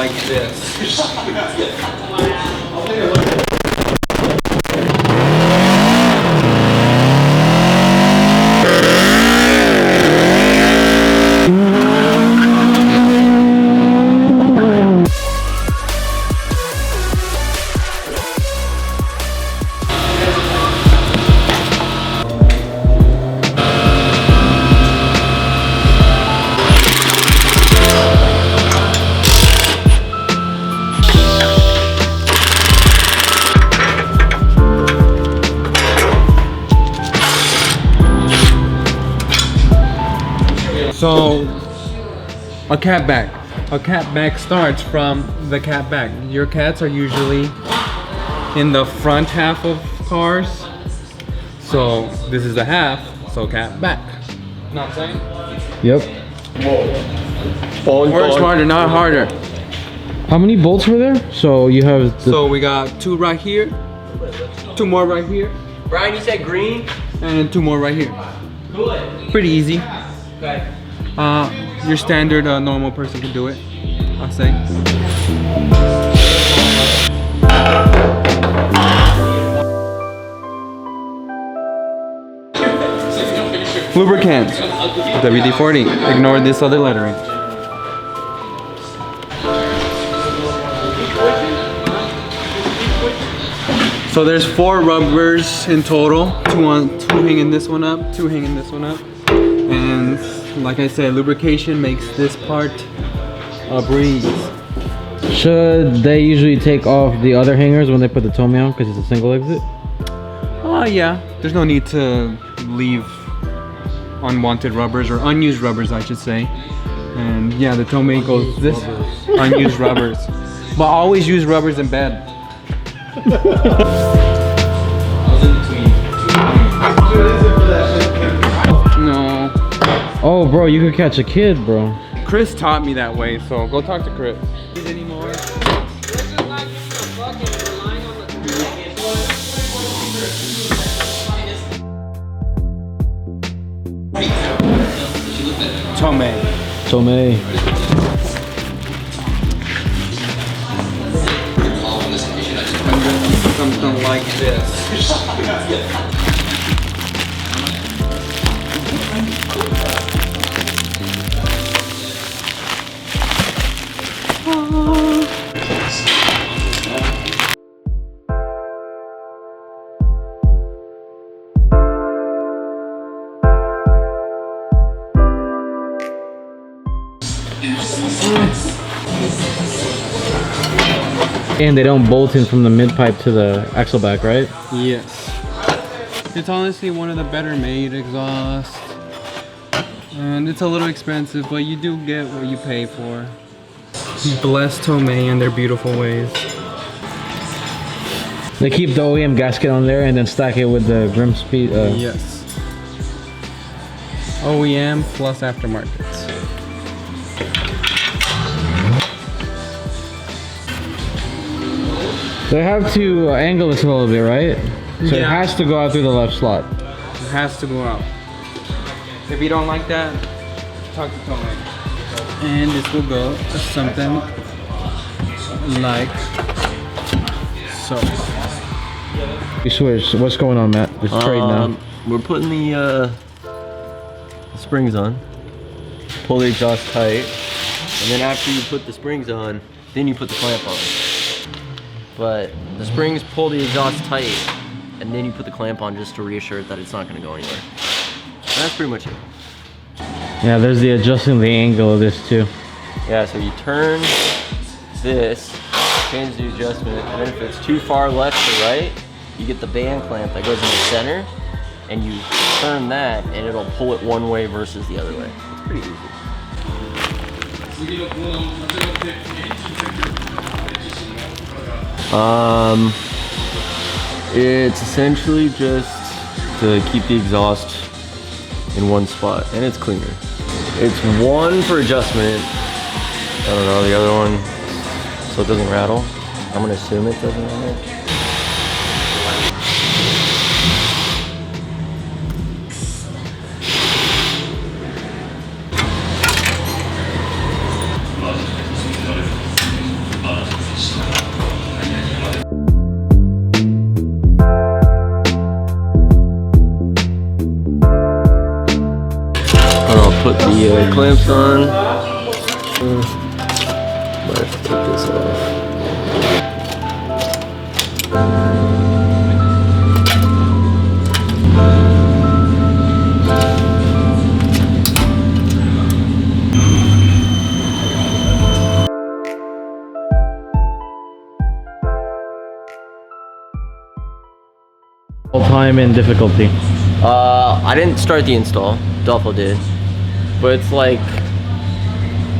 like this. So, a cat back. A cat back starts from the cat back. Your cats are usually in the front half of cars. So, this is the half, so cat back. Know what I'm saying? Yep. Work smarter, not harder. How many bolts were there? So you have the... So we got 2 right here, 2 more right here. Brian, you said green? And 2 more right here. Cool. Pretty easy. Okay. Your standard normal person can do it, I'll say. Lubricants, WD-40. Ignore this other lettering. So there's 4 rubbers in total. 2 hanging this one up, 2 hanging this one up. And like I said, lubrication makes this part a breeze. Should they usually take off the other hangers when they put the Tomei on because it's a single exit? Yeah, there's no need to leave unwanted rubbers or unused rubbers, I should say. And yeah, the Tomei goes this unused rubbers. But always use rubbers in bed. No. Oh, bro, you could catch a kid, bro. Chris taught me that way, so go talk to Chris. Anymore? Tomei. Tomei. Something like this. And they don't bolt in from the mid pipe to the axle back, right? Yes. It's honestly one of the better made exhausts. And it's a little expensive, but you do get what you pay for. Bless Tomei and their beautiful ways. They keep the OEM gasket on there and then stack it with the Grim Speed. Yes. OEM plus aftermarkets. They have to angle this a little bit, right? So it has to go out through the left slot. It has to go out. If you don't like that, talk to Tomei. And this will go something like so. You switch. What's going on, Matt? It's trade now. We're putting the springs on. Pull the exhaust tight. And then after you put the springs on, then you put the clamp on. But the springs pull the exhaust tight, and then you put the clamp on just to reassure that it's not going to go anywhere. And that's pretty much it. Yeah, there's the adjusting the angle of this too. Yeah, so you turn this, change the adjustment, and then if it's too far left or right, you get the band clamp that goes in the center, and you turn that, and it'll pull it one way versus the other way. It's pretty easy. It's essentially just to keep the exhaust in one spot, and it's cleaner. It's one for adjustment. I don't know, the other one, so it doesn't rattle. I'm gonna assume it doesn't rattle. clamps on. Might have to take this off. Time and difficulty. I didn't start the install. Duffel did, but it's like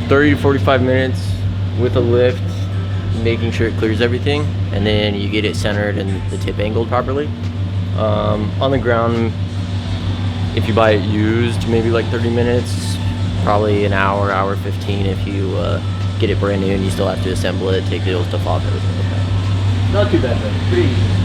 30 to 45 minutes with a lift, making sure it clears everything, and then you get it centered and the tip angled properly. On the ground, if you buy it used, maybe like 30 minutes, probably an hour 15 if you get it brand new and you still have to assemble it, take the old stuff off, everything like that. Not too bad though, pretty easy.